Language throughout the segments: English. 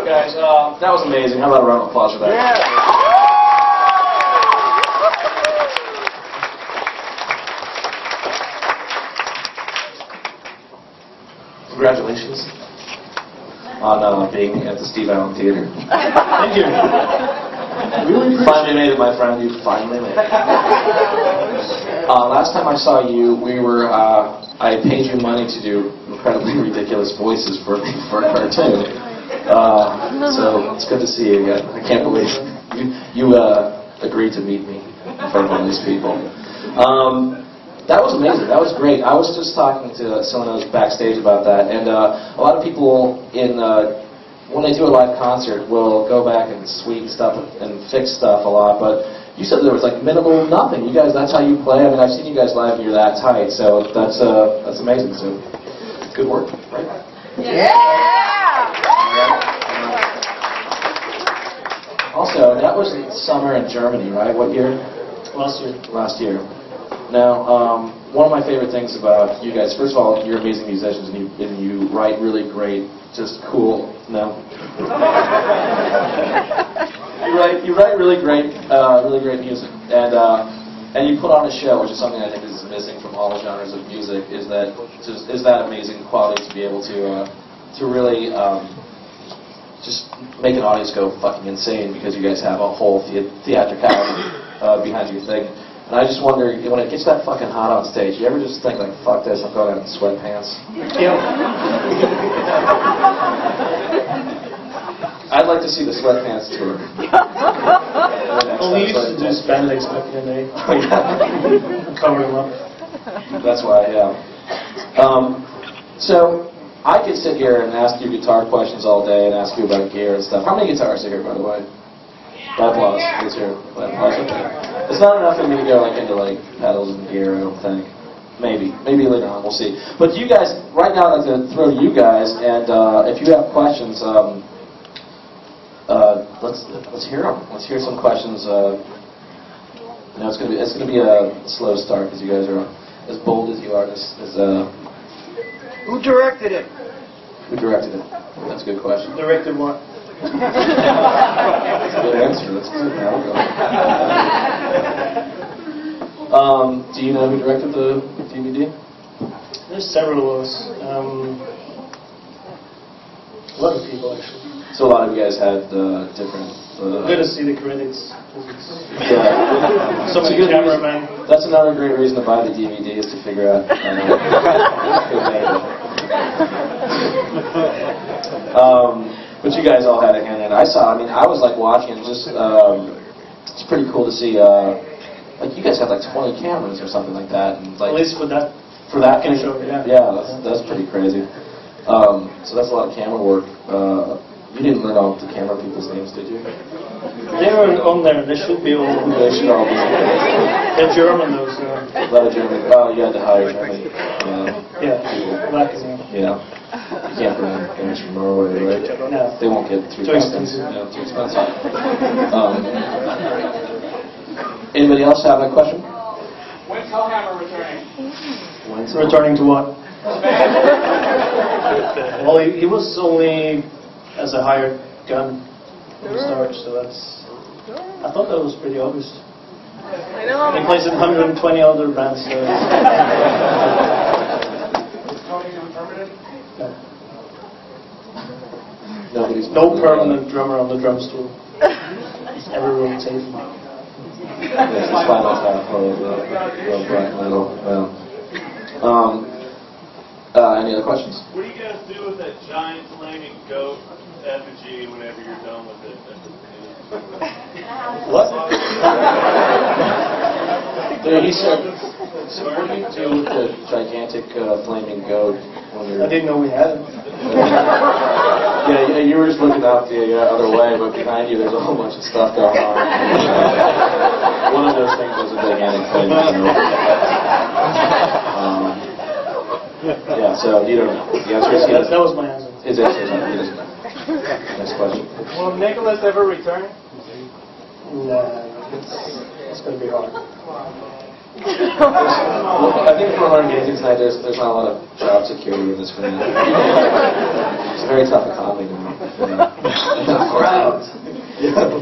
guys. That was amazing. How about a round of applause for that? Yeah. Congratulations on being at the Steve Allen Theater. Thank you. Really finally made it, my friend. You finally made it. Last time I saw you, I paid you money to do incredibly ridiculous voices for a cartoon. So it's good to see you again. I can't believe you agreed to meet me in front of all these people. That was amazing. That was great. I was just talking to Silenoz backstage about that, and a lot of people when they do a live concert will go back and tweak stuff and fix stuff a lot, but you said there was like minimal nothing. You guys, that's how you play. I mean, I've seen you guys live and you're that tight, so that's amazing. So good work, right? Yeah! Also, that was summer in Germany, right? What year? Last year. Last year. Now, one of my favorite things about you guys, first of all, you're amazing musicians, and you write really great, just cool. No. You write really great music, and you put on a show, which is something I think is missing from all genres of music. Is that amazing quality to be able to really just make an audience go fucking insane because you guys have a whole theatricality behind your thing. And I just wonder, when it gets that fucking hot on stage, you ever just think like, fuck this, I'm going out in sweatpants? Yeah. I'd like to see the sweatpants tour. Well, we used to do spandex back in the day. Cover them up. That's why, yeah. So, I could sit here and ask you guitar questions all day and ask you about gear and stuff. How many guitarists are here, by the way? By applause. Let's hear it. By applause. Okay. It's not enough for me to go into pedals and gear, I don't think. Maybe later on, we'll see. But you guys, right now I'd like to throw to you guys, and if you have questions, let's hear them. Let's hear some questions. It's gonna be a slow start because you guys are as bold as you are. Who directed it? Who directed it? That's a good question. Directed what? That's a good answer. That's good. Now we'll go. Do you know who directed the DVD? There's several of us. A lot of people, actually. So a lot of you guys had different... I'm going to see the credits. Yeah. So many cameramen. That's another great reason to buy the DVD, is to figure out... But you guys all had a hand in it. I was watching and just... it's pretty cool to see... you guys had 20 cameras or something like that. And at least for that kind of show, yeah. Yeah, that's pretty crazy. So that's a lot of camera work. You didn't learn all the camera people's names, did you? They were on there. They should be all. They should all be. They're German, though. So. A lot of German. Oh, you had to hire German. Yeah. Black is yeah. You can't bring guys from Norway, right? No. They won't get through. Too expensive. Yeah, too expensive. Anybody else have a question? When's Hellhammer returning? When's returning to what? Well, he was only as a hired gun from the start, so that's... I thought that was pretty obvious. I know. He plays in 120 other bands, so... Tony's unpermanent? No. No permanent drummer on the drum stool. Every rotation. It's Final Half of black metal. Any other questions? What do you guys do with that giant flaming goat effigy whenever you're done with it? What? He said, so what do you do with the gigantic flaming goat when you're... I didn't know we had it. Yeah, you were just looking out the other way, but behind you there's a whole bunch of stuff going on. One of those things was a gigantic flaming goat. Yeah, so you don't know. The answer is that was my answer. His answer is no, he doesn't know. Next question. Will Nicholas ever return? Nah, it's going to be hard. Well, I think we're learning anything tonight. There's not a lot of job security in this room. It's a very tough economy now. Crowds. Yeah.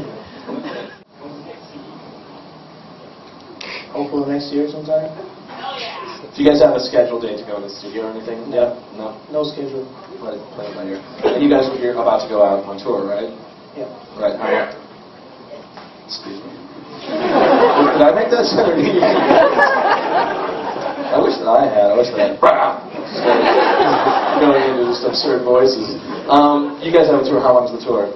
Hopefully next year sometime. Do you guys have a scheduled date to go in the studio or anything? Yeah. No? No schedule. Play it by ear. And you guys are about to go out on tour, right? Yeah. Right. How? Excuse me. Did I make that sound? I wish that I had. I wish that I had. Going into just absurd voices. You guys have a tour. How long's the tour?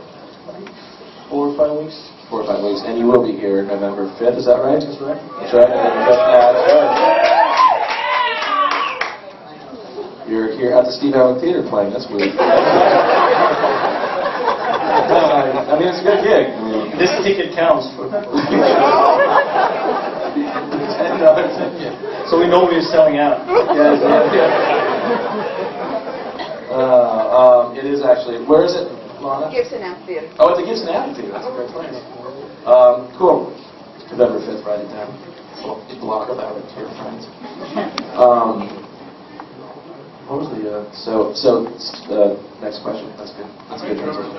4 or 5 weeks. 4 or 5 weeks. And you will be here November 5th, is that right? That's right. That's right. That's right. You're here at the Steve Allen Theater playing. That's weird. I mean, it's a good gig. This ticket counts for. So we know we're selling out. It is actually. Where is it, Lana? Gibson Amphitheater. Oh, it's the Gibson Amphitheater. That's a great place. Cool. November 5th, write it down. Just blog about it to your friends. What was the next question? That's good. That's a good transition.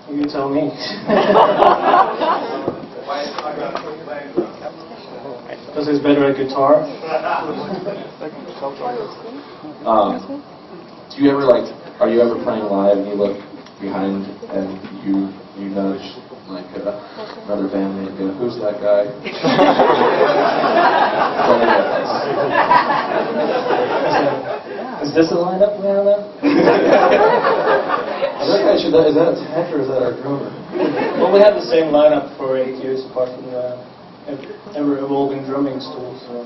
You tell me. Because he's better at guitar. Do you ever are you ever playing live and you look behind and you nudge another bandmate and go, who's that guy? Is this a lineup we have now? Is that a tech or is that our drummer? Well, we had the same lineup for 8 years apart from the ever-evolving drumming stool. So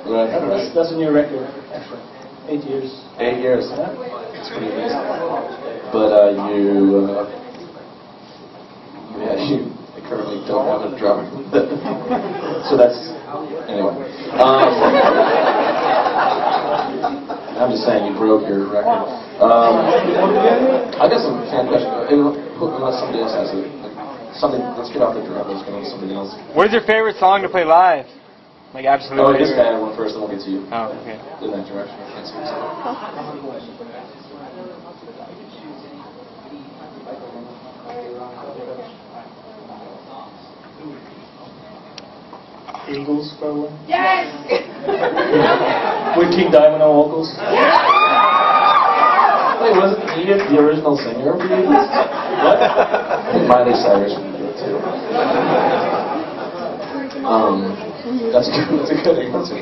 Right. that's a new record, actually. 8 years. 8 years. Yeah. It's pretty amazing. But you currently don't have a drummer. So that's, anyway. I'm just saying you broke your record. I got some fan questions. Unless somebody else has it. Something, let's get off the drum. Let's go on to somebody else. What is your favorite song to play live? Like absolutely. Oh, I guess I had one first, then we'll get to you. Oh, okay. In that direction. I can't see what's Eagles, probably. Yes! With King Diamond on vocals. Wait, wasn't Edith the original singer of the Eagles? What? I think Miley Cyrus would do it too. That's good. That's a good answer.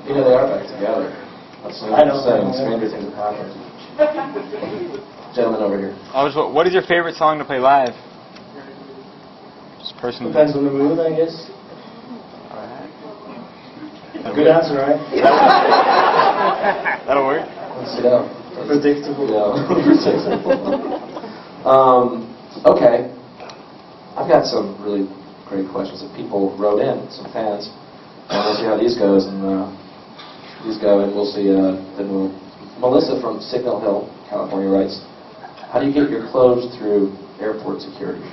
You know, they are back together. That's what I'm saying. Stranger things have happened. Gentleman over here. What is your favorite song to play live? Just personally. Depends on the mood, I guess. Good answer, right? That'll work. Let's sit down. Predictable. Yeah. Okay. I've got some really great questions that people wrote in, some fans. And we'll see how these goes, and these go, and we'll see. Melissa from Signal Hill, California, writes, "How do you get your clothes through airport security?"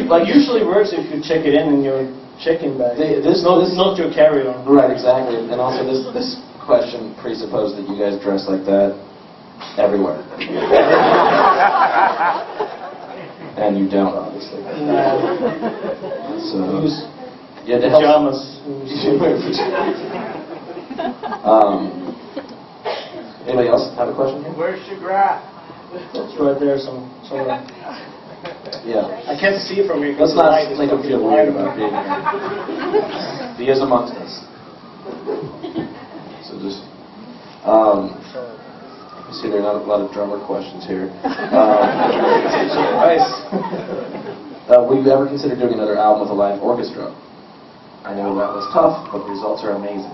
Like usually works if you check it in your check-in bag. This is not your carry-on. Right, exactly. And also, this question presupposes that you guys dress like that everywhere. And you don't, obviously. So, yeah, to help. Pajamas. Anybody else have a question here? Where's your graph? It's right there somewhere. Yeah. I can't see it from here. Let's not make them feel weird about being here. He is amongst us. So just, you see, there are not a lot of drummer questions here. Nice. Would you ever consider doing another album with a live orchestra? I know that was tough, but the results are amazing.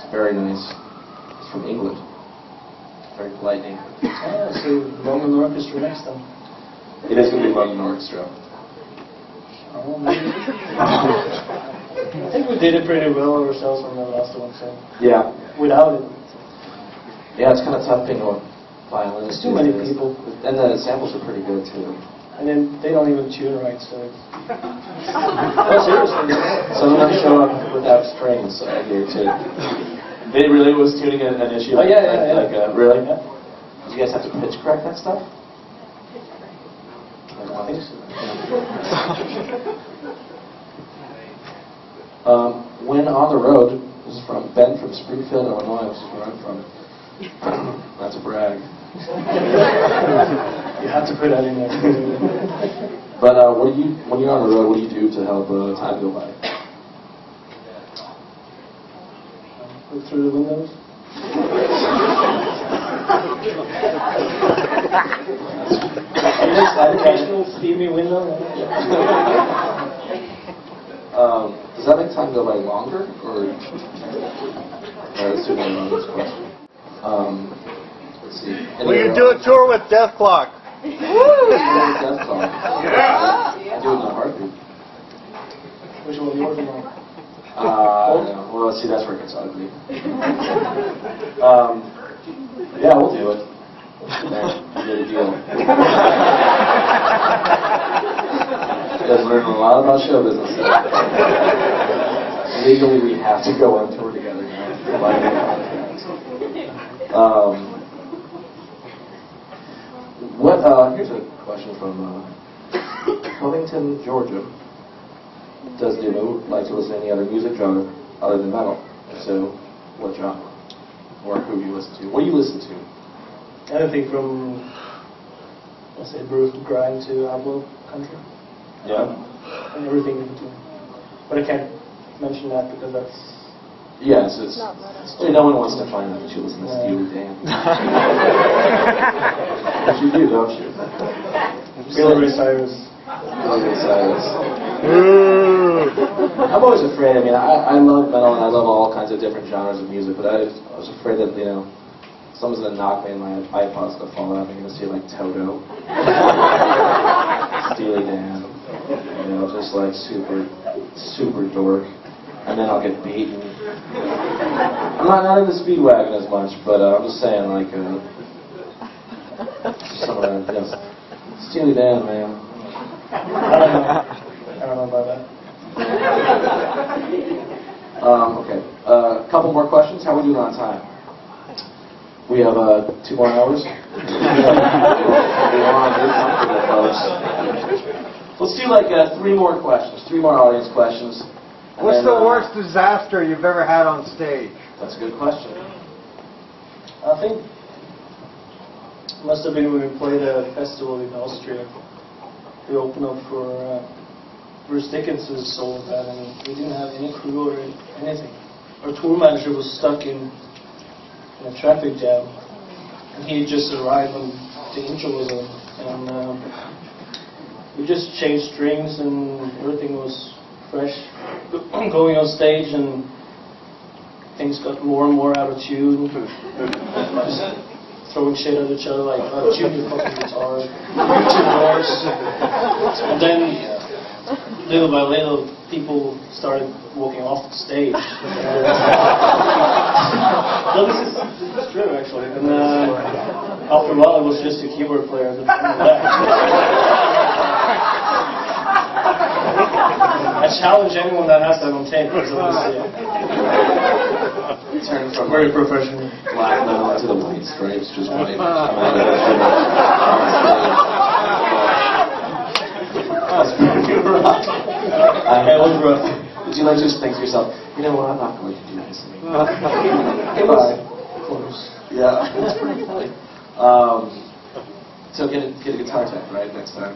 It's very nice. It's from England. Very polite England. Yeah, so Roman Orchestra next time. It is going to be London Orchestra. Oh, maybe. I think we did it pretty well ourselves on the last one, so. Yeah. Without it. Yeah, it's kind of tough being a violinist. There's too many people. And the samples are pretty good, too. And then they don't even tune right, so it's... Oh, seriously. Some of them show up without strings here too. They really was tuning an issue. Oh, yeah. Really? Yeah. Did you guys have to pitch correct that stuff? I think so. When on the road, this is from Ben from Springfield, Illinois, which is where I'm from. That's a brag. You have to put that in there. But when you're on the road, what do you do to help time go by? Look through the windows. Educational steamy window. Does that make time go by longer, or? Let's do this question. Let's see. We can do a tour with Death Clock. Death Clock. Yeah. I do it in a heartbeat. Which one are you working on? No. Well, see, that's where it gets ugly. Yeah, we'll do it. There, good deal. You guys learned a lot about show business. Legally, we have to go on tour together now. Here's a question from Covington, Georgia. Does Dimmu like to listen to any other music genre other than metal? If so, what genre? Or who do you listen to? What do you listen to? Anything from, let's say, brutal grind to outlaw country. Yeah. And everything in between. But I can't mention that because that's... Yes, it's no one wants to find out that you listen to Steely Dan. But you do, don't you? Billy Cyrus. I'm always afraid. I mean, I love metal and I love all kinds of different genres of music, but I was afraid that, someone's going to knock me and my iPod's going to fall out and I'm going to see like Toto, Steely Dan, just like super dork. And then I'll get beaten. I'm not into Speedwagon as much, but I'm just saying, like, some of that, Steely Dan, man. I don't know about that. Okay. A couple more questions. How are we doing on time? We have 2 more hours. Let's do like 3 more questions. 3 more audience questions. What's the worst disaster you've ever had on stage? That's a good question. I think it must have been when we played a festival in Austria. We opened up for Bruce Dickinson's solo band, and we didn't have any crew or anything. Our tour manager was stuck in a traffic jam, and he had just arrived when the intro was on, and we just changed strings and everything was fresh going on stage, and things got more and more out of tune. Just throwing shit at each other like, tune your fucking guitar, mute your voice. And then, little by little, people started walking off the stage. No, this is true, actually. And after a while, it was just a keyboard player in the back. I challenge anyone that has that on tape because I want to see it. Turn from Very professional. black metal to the white stripes, just white. That's pretty rough. It was rough. Did you like just think to yourself, you know what, I'm not going to do this anymore? It was close. Yeah, it's pretty funny. So get a guitar tech, right, next time?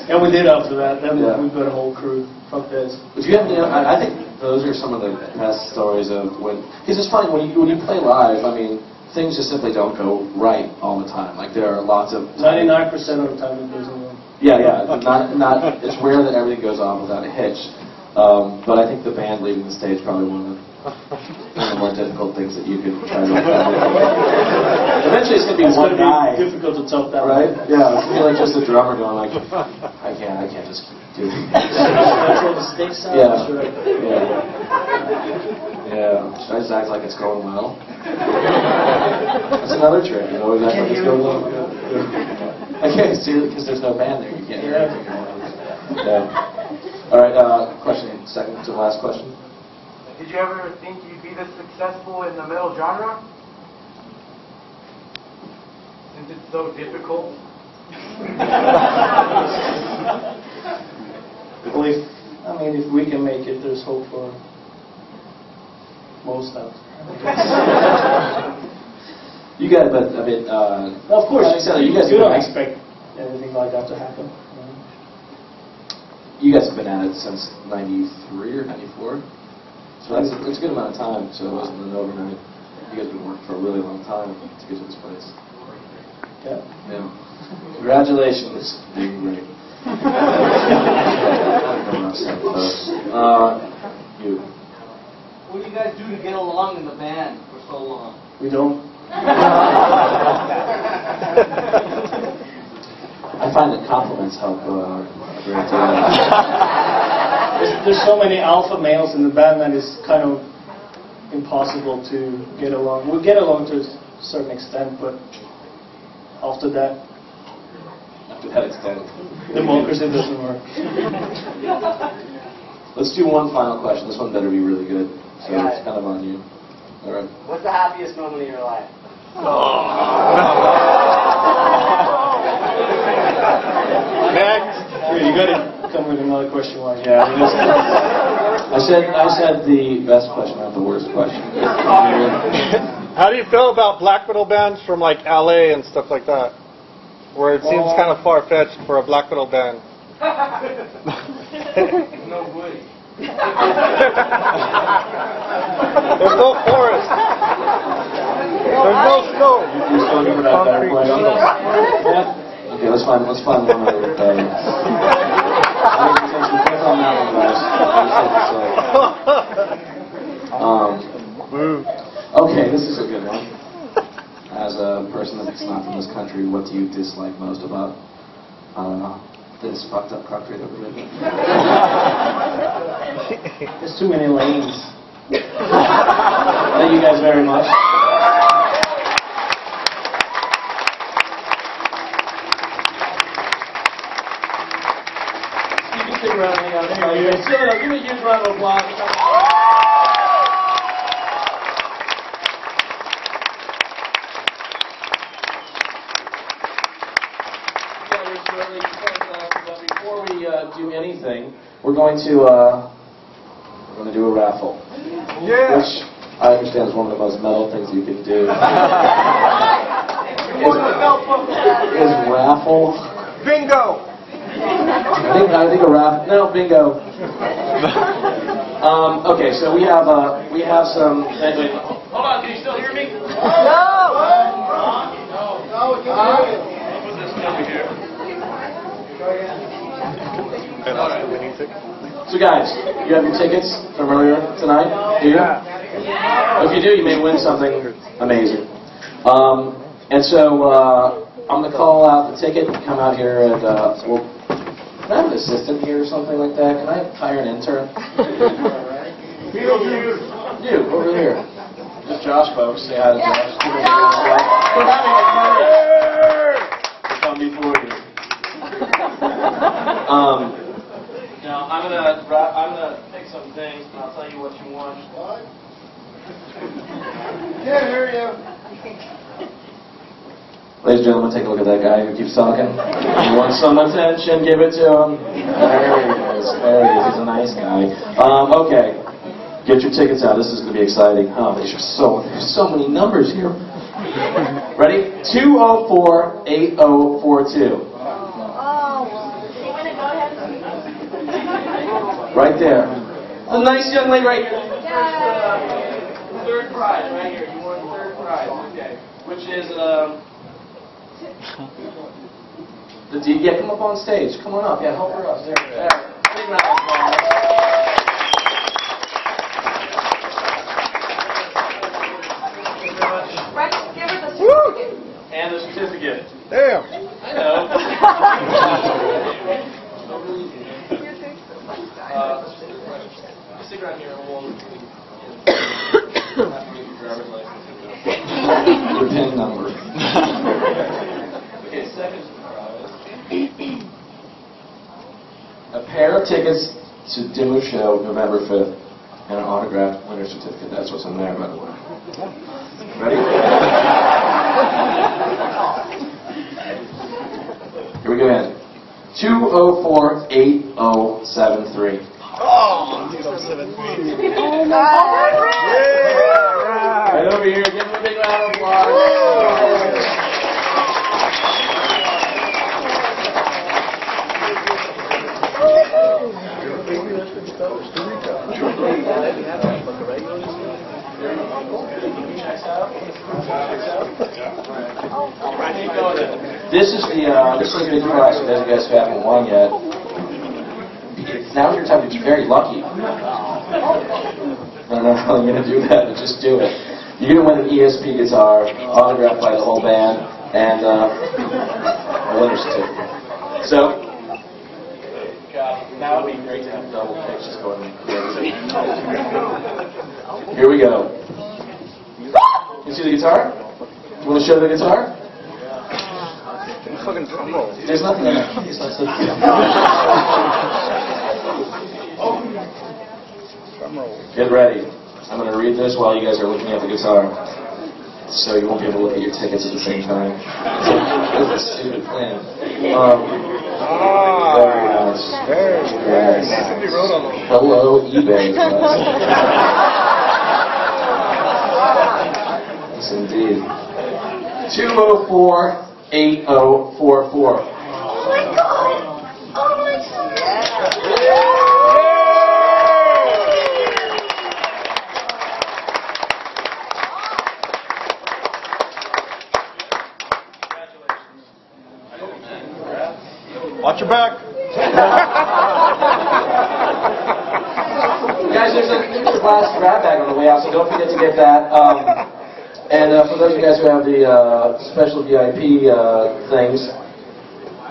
And we did after that. Then Yeah. we got a whole crew. Fuck this. But you have, I think those are some of the best stories of when, because it's funny, when you play live, I mean, things just simply don't go right all the time. Like there are lots of... 99% of the time it goes wrong. Yeah. Not. It's rare that everything goes off without a hitch. But I think the band leaving the stage is probably one of the more difficult things that you could try to Eventually it's going to be It's one going to guy. be difficult to top that. Right? Yeah, it's going to be like just a drummer going like, I can't just do it. That's all the stakes out. Yeah. Sure. Yeah. Should I just act like it's going well? That's another trick, you know, act like it's going well. Okay, see, because there's no band there, you can't hear anything. Yeah. All right, question, second to last question. Did you ever think you'd be this successful in the metal genre? Since it's so difficult? Well, if we can make it, there's hope for most of it. You guys, but I mean, Of course, you guys you don't been expect anything like that to happen. You guys have been at it since '93 or '94, so that's a good amount of time. So it wasn't an overnight. You guys have been working for a really long time to get to this place. Yeah. Yeah. Congratulations, being great. You. What do you guys do to get along in the band for so long? We don't. I find that compliments help a great deal. There's so many alpha males in the band that it's kind of impossible to get along. We get along to a certain extent, but after that, To that extent. democracy doesn't work. Let's do one final question. This one better be really good. So I got it's it. kind of on you. All right. What's the happiest moment of your life? Next. You gotta come with another question like that. I said the best question, not the worst question. How do you feel about black metal bands from like LA and stuff like that? Where it seems kind of far-fetched for a black metal band. No way. There's no forest. There's no snow. You're still looking for that better question? Yeah? Okay, let's find one other. On that one, guys. Okay, this is a good one. As a person that's not from this country, what do you dislike most about, I don't know, this fucked up country that we live in? There's too many lanes. Thank you guys very much. You can stick around and hang out. Give me a huge round of applause. Before we do anything, we're going to do a raffle. Yeah. Which I understand is one of the most metal things you can do. is raffle. Bingo. I think a raffle. No, bingo. Okay, so we have some. Wait, hold on, can you still hear me? So guys, you have your tickets from earlier tonight? Do you? If you do, you may win something amazing. And so I'm going to call out the ticket and come out here and can I have an assistant here or something like that? Can I hire an intern? You, over here. Just Josh, folks. Say hi to Josh. We're having a party. Come before you. Now I'm gonna pick some things, and I'll tell you what you want. What? Can't hear you. Ladies and gentlemen, take a look at that guy who keeps talking. You want some attention? Give it to him. There he is. There he is. He's a nice guy. Okay, get your tickets out. This is gonna be exciting. Oh, there's so many numbers here. Ready? 204-8042. Right there. A nice young lady right here. Third prize right here. You won third prize. Okay. Which is yeah, come up on stage. Come on up. Yeah, help her up. There. Big round of applause. Give her the certificate. And the certificate. Damn. I know. Stick around here and we'll driver's license. Your PIN number. Okay, second prize. a pair of tickets to Dimmu show November 5th and an autographed winner certificate. That's what's in there, by the way. Ready? Here we go in. 204-8073. Oh, 8073. Right over here. Give him a big round of applause. This is the big prize for those of you guys who haven't won yet. Now's your time to be very lucky. I'm not telling you to do that, but just do it. You're going to win an ESP guitar, autographed by the whole band, and a winner's certificate. So, now it would be great to have double picks just going crazy. Here we go. You see the guitar? You want to show the guitar? Fucking drum roll. There's nothing in it. Get ready. I'm going to read this while you guys are looking at the guitar. So you won't be able to look at your tickets at the same time. It's a stupid plan. Very nice. Very nice. Hello, eBay. Yes, indeed. 204-8044. Watch your back. Guys, there's a plastic grab bag on the way out, so don't forget to get that. And for those of you guys who have the special VIP things,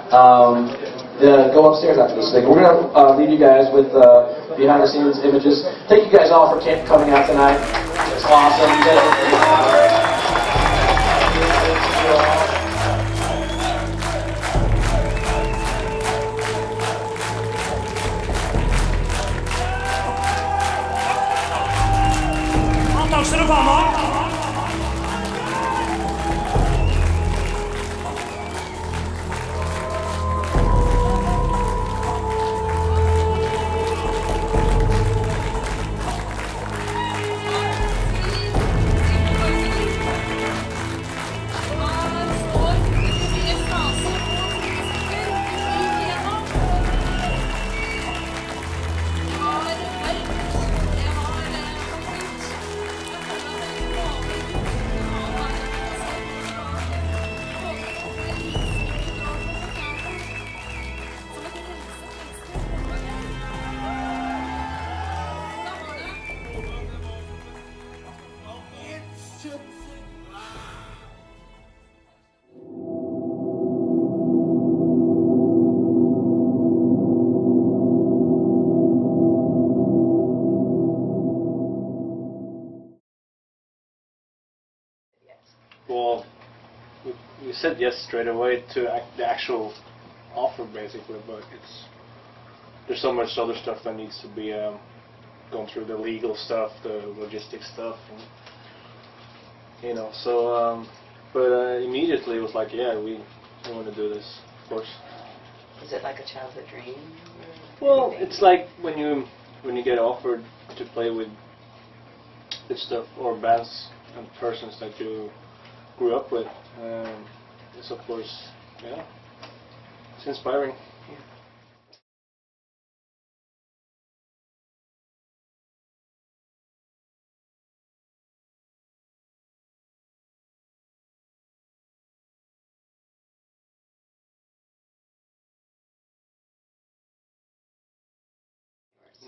go upstairs after this thing. We're going to leave you guys with behind-the-scenes images. Thank you guys all for coming out tonight. It's awesome. You guys are Well, we said yes straight away to the actual offer, basically, but there's so much other stuff that needs to be gone through, the legal stuff, the logistics stuff, and, so but immediately it was like, yeah, we want to do this, of course. Is it like a childhood dream? Well, it's like when you get offered to play with stuff or bands and persons that you grew up with. It's of course, yeah, it's inspiring.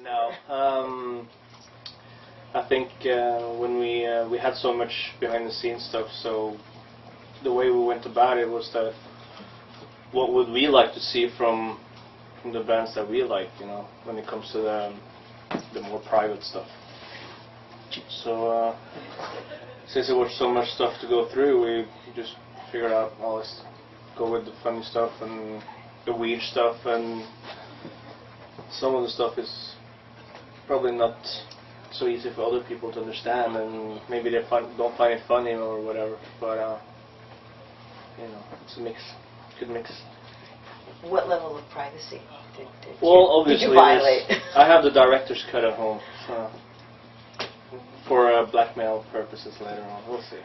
No, I think when we had so much behind the scenes stuff, so the way we went about it was that what would we like to see from the bands that we like, when it comes to the more private stuff. So since there was so much stuff to go through, we just figured out, well, let's go with the funny stuff and the weird stuff and some of the stuff is probably not so easy for other people to understand, and maybe they don't find it funny or whatever. But you know, it's a mix, good mix. What level of privacy did Obviously, you violate? I have the director's cut at home for blackmail purposes later on. We'll see.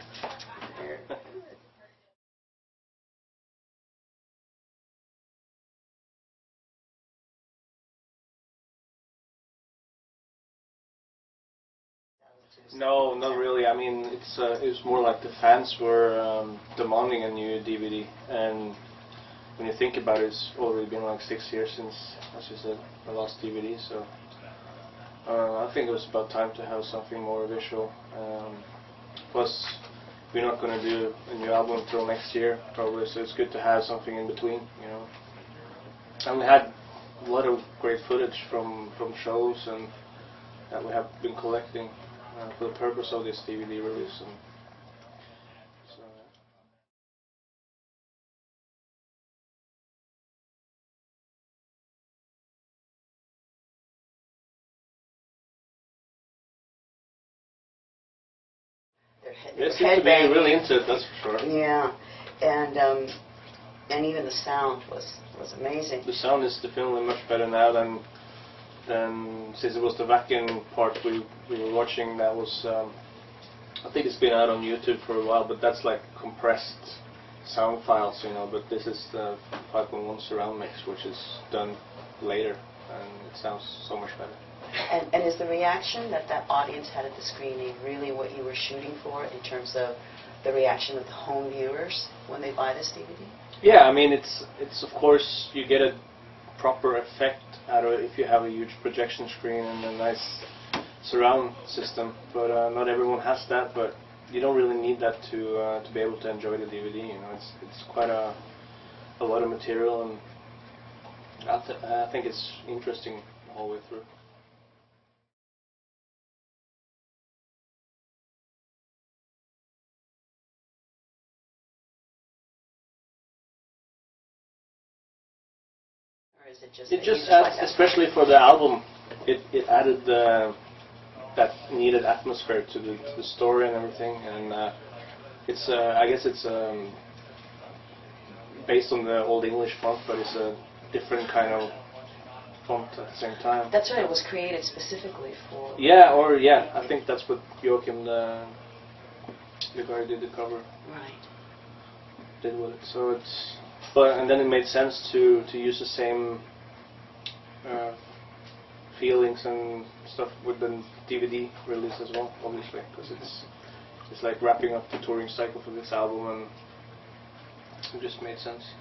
No, not really. I mean, it's more like the fans were demanding a new DVD, and when you think about it, it's already been like 6 years since, as you said, the last DVD. So I think it was about time to have something more visual. Plus, we're not going to do a new album until next year, probably. So it's good to have something in between, you know. And we had a lot of great footage from shows and that we have been collecting for the purpose of this DVD release. And so, they seem to be really into it, that's for sure. Yeah, and even the sound was amazing. The sound is definitely much better now than since it was the vacuum part we were watching. That was I think it's been out on YouTube for a while, but that's like compressed sound files, you know. But this is the 5.1 surround mix, which is done later, and it sounds so much better. And is the reaction that audience had at the screening really what you were shooting for in terms of the reaction of the home viewers when they buy this DVD? Yeah, I mean, it's of course you get a proper effect out of it if you have a huge projection screen and a nice surround system, but not everyone has that. But you don't really need that to be able to enjoy the DVD. You know, it's quite a lot of material, and I think it's interesting the whole way through. Or is it just It just adds, especially for the album, it added that needed atmosphere to the story and everything, and it's I guess it's based on the Old English font, but it's a different kind of font at the same time. That's right, it was created specifically for... Yeah, I think that's what Joachim, the guy who did the cover, Right. did with it. So it's... and then it made sense to use the same feelings and stuff with the DVD release as well, obviously, because it's like wrapping up the touring cycle for this album, and it just made sense.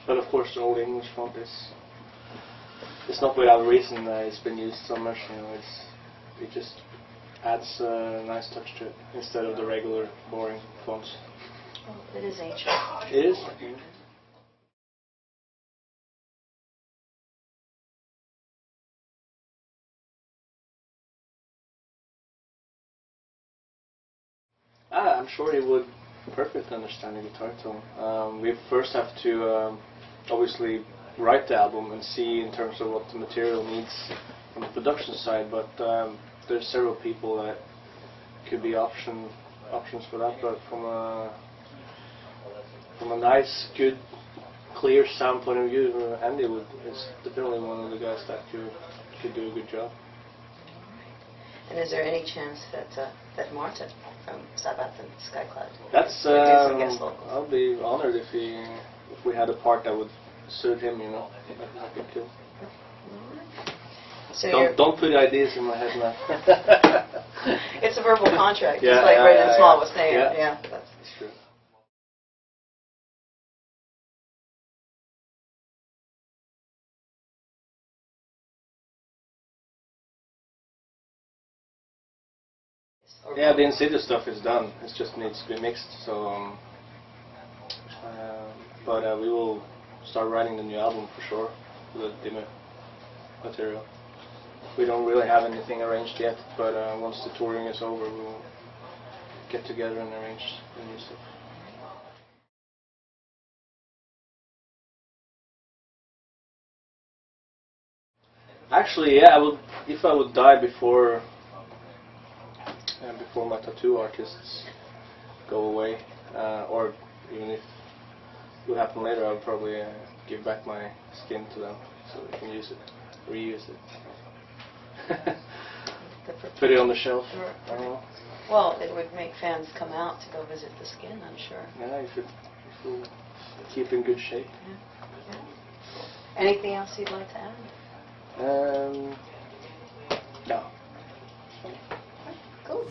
But of course, the Old English font it's not without reason that it's been used so much. You know, it just adds a nice touch to it instead of the regular boring fonts. It is ancient. It is. I'm sure he would perfectly understand the guitar tone. We first have to obviously write the album and see in terms of what the material needs on the production side, but there's several people that could be options for that, but from a nice, good, clear sound point of view, Andy is definitely one of the guys that could do a good job. And is there any chance that Martin from Sabbath and Skycloud That's would do some guest vocals? I'll be honored if we had a part that would suit him, you know. That'd be cool. So don't put ideas in my head now. It's a verbal contract, Yeah, just like Brendan Small was saying. Yeah. Yeah, that's true. Yeah, the in-situ stuff is done. It just needs to be mixed. So, but we will start writing the new album for sure with the Dimmu material. We don't really have anything arranged yet, but once the touring is over, we will get together and arrange the new stuff. Actually, yeah, I would. If I would die before my tattoo artists go away, or even if it would happen later, I would probably give back my skin to them so they can use it, reuse it, put it on the shelf. I don't know. Well, it would make fans come out to go visit the skin, I'm sure. Yeah, if it will keep in good shape. Yeah. Anything else you'd like to add? No. Cool.